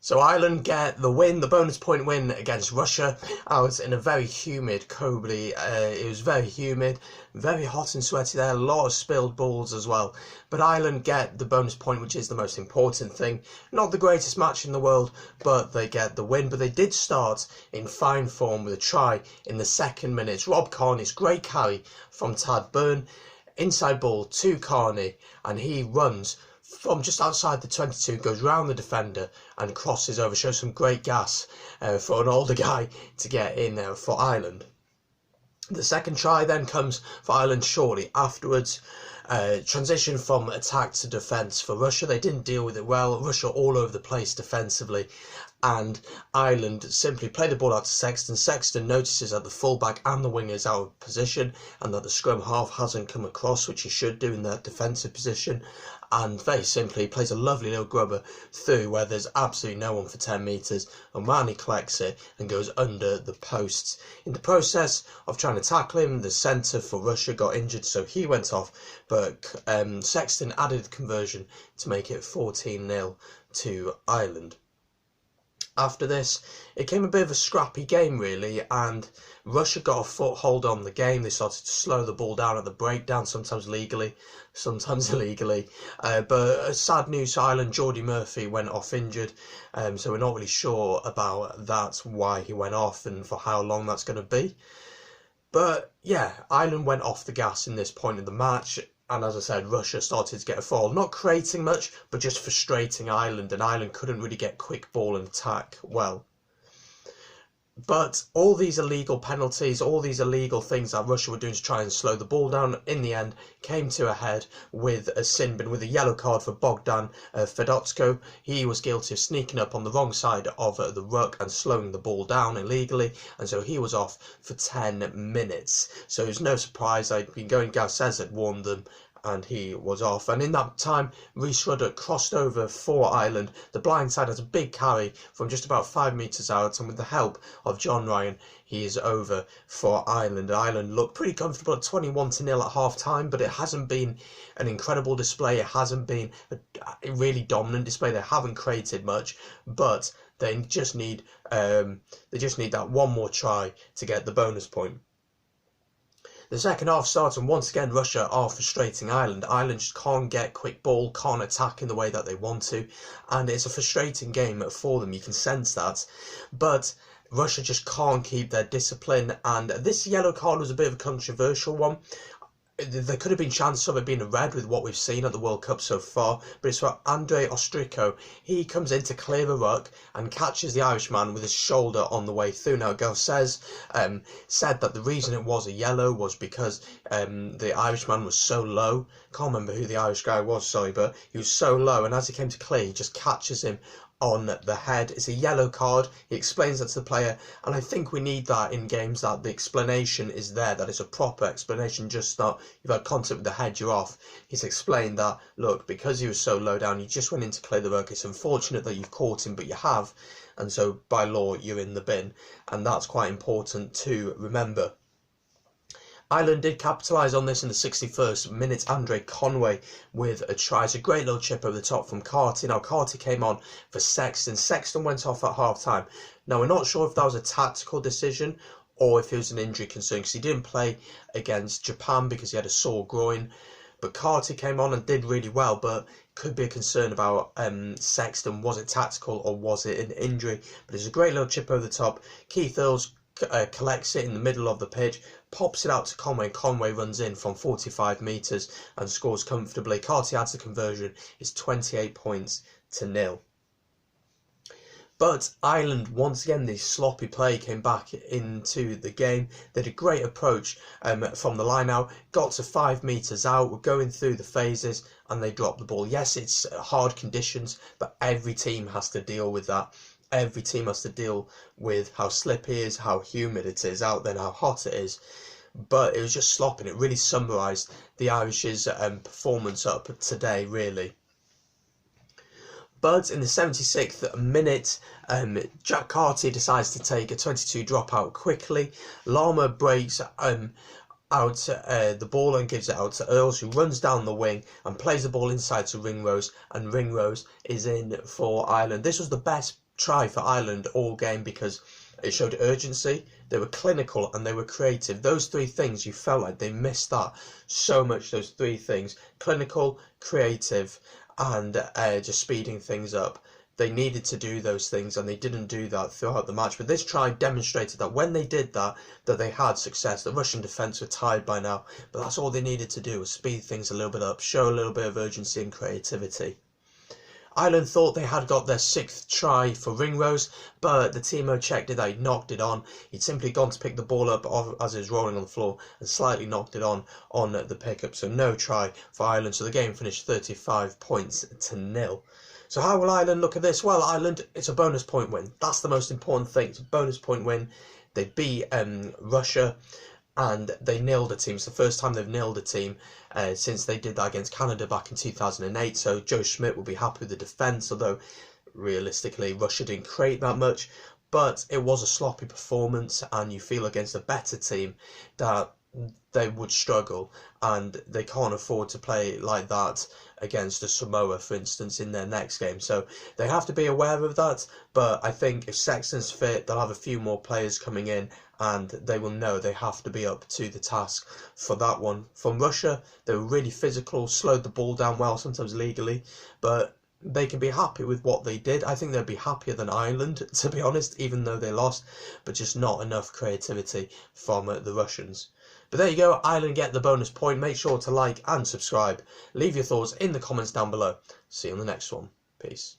So Ireland get the win, the bonus point win against Russia. I was in a very humid Kobe. It was very humid, very hot and sweaty there, a lot of spilled balls as well. But Ireland get the bonus point, which is the most important thing. Not the greatest match in the world, but they get the win. But they did start in fine form with a try in the second minute. Rob Kearney's great carry from Tad Byrne. Inside ball to Kearney, and he runs from just outside the 22, goes round the defender and crosses over. Shows some great gas for an older guy to get in for Ireland. The second try then comes for Ireland shortly afterwards. Transition from attack to defence for Russia. They didn't deal with it well. Russia all over the place defensively, and Ireland simply play the ball out to Sexton. Sexton notices that the fullback and the winger is out of position and that the scrum half hasn't come across, which he should do in that defensive position, and very simply plays a lovely little grubber through where there's absolutely no one for 10 metres, and Manny collects it and goes under the posts. In the process of trying to tackle him, the centre for Russia got injured, so he went off, but Sexton added the conversion to make it 14-0 to Ireland. After this, it came a bit of a scrappy game really, and Russia got a foothold on the game. They started to slow the ball down at the breakdown, sometimes legally, sometimes illegally. But sad news, Ireland, Geordie Murphy went off injured, so we're not really sure about that, why he went off and for how long that's going to be. But yeah, Ireland went off the gas in this point of the match. And as I said, Russia started to get a fall, not creating much, but just frustrating Ireland, and Ireland couldn't really get quick ball and attack well. But all these illegal penalties, all these illegal things that Russia were doing to try and slow the ball down, in the end came to a head with a sin bin, with a yellow card for Bogdan Fedotsko. He was guilty of sneaking up on the wrong side of the ruck and slowing the ball down illegally, and so he was off for 10 minutes. So it was no surprise. I'd been going, Garces had warned them, and he was off. And in that time, Rhys Ruddock crossed over for Ireland. The blind side has a big carry from just about 5 metres out, and with the help of John Ryan, he is over for Ireland. Ireland looked pretty comfortable at 21-0 at half-time, but it hasn't been an incredible display. It hasn't been a really dominant display. They haven't created much, but they just need that one more try to get the bonus point. The second half starts, and once again Russia are frustrating Ireland. Ireland just can't get quick ball, can't attack in the way that they want to, and it's a frustrating game for them, you can sense that. But Russia just can't keep their discipline, and this yellow card was a bit of a controversial one. There could have been chances of it being a red with what we've seen at the World Cup so far, but it's for Andrei Ostriko. He comes in to clear a ruck and catches the Irishman with his shoulder on the way through. Now, Garces said that the reason it was a yellow was because the Irishman was so low. Can't remember who the Irish guy was, sorry, but he was so low, and as he came to clear, he just catches him on the head. It's a yellow card. He explains that to the player, and I think we need that in games, that the explanation is there, that it's a proper explanation, just not you've had contact with the head, you're off. He's explained that, look, because he was so low down, he just went in to clear the ruck. It's unfortunate that you've caught him, but you have, and so by law you're in the bin, and that's quite important to remember. Ireland did capitalise on this in the 61st minute. Andre Conway with a try. It's a great little chip over the top from Carty. Now, Carty came on for Sexton. Sexton went off at half-time. Now, we're not sure if that was a tactical decision or if it was an injury concern, because he didn't play against Japan because he had a sore groin. But Carty came on and did really well, but could be a concern about Sexton. Was it tactical or was it an injury? But it's a great little chip over the top. Keith Earls collects it in the middle of the pitch, pops it out to Conway, and Conway runs in from 45 metres and scores comfortably. Carty adds the conversion. It's 28 points to 0. But Ireland, once again, this sloppy play came back into the game. They had a great approach from the line out, got to 5 metres out, were going through the phases, and they dropped the ball. Yes, it's hard conditions, but every team has to deal with that. Every team has to deal with how slippy it is, how humid it is out there, and how hot it is. But it was just sloppy, and it really summarised the Irish's performance up today, really. But in the 76th minute, Jack Carty decides to take a 22 dropout quickly. Lama breaks out the ball and gives it out to Earls, who runs down the wing and plays the ball inside to Ringrose, and Ringrose is in for Ireland. This was the best try for Ireland all game because it showed urgency, they were clinical, and they were creative. Those three things, you felt like they missed that so much, those three things: clinical, creative, and just speeding things up. They needed to do those things, and they didn't do that throughout the match. But this try demonstrated that when they did that, that they had success. The Russian defence were tired by now, but that's all they needed to do, was speed things a little bit up, show a little bit of urgency and creativity. Ireland thought they had got their 6th try for Ringrose, but the Timo checked it, he'd knocked it on. He'd simply gone to pick the ball up as it was rolling on the floor and slightly knocked it on the pickup, so no try for Ireland. So the game finished 35 points to 0. So how will Ireland look at this? Well, Ireland, it's a bonus point win. That's the most important thing. It's a bonus point win. They beat Russia, and they nilled a team. It's the first time they've nilled a team since they did that against Canada back in 2008. So Joe Schmidt will be happy with the defence, although realistically Russia didn't create that much. But it was a sloppy performance, and you feel against a better team that they would struggle, and they can't afford to play like that against a Samoa, for instance, in their next game. So they have to be aware of that. But I think if Sexton's fit, they'll have a few more players coming in, and they will know they have to be up to the task for that one. From Russia, they were really physical, slowed the ball down well, sometimes legally, but they can be happy with what they did. I think they'll be happier than Ireland, to be honest, even though they lost, but just not enough creativity from the Russians. But there you go, Ireland get the bonus point. Make sure to like and subscribe. Leave your thoughts in the comments down below. See you on the next one. Peace.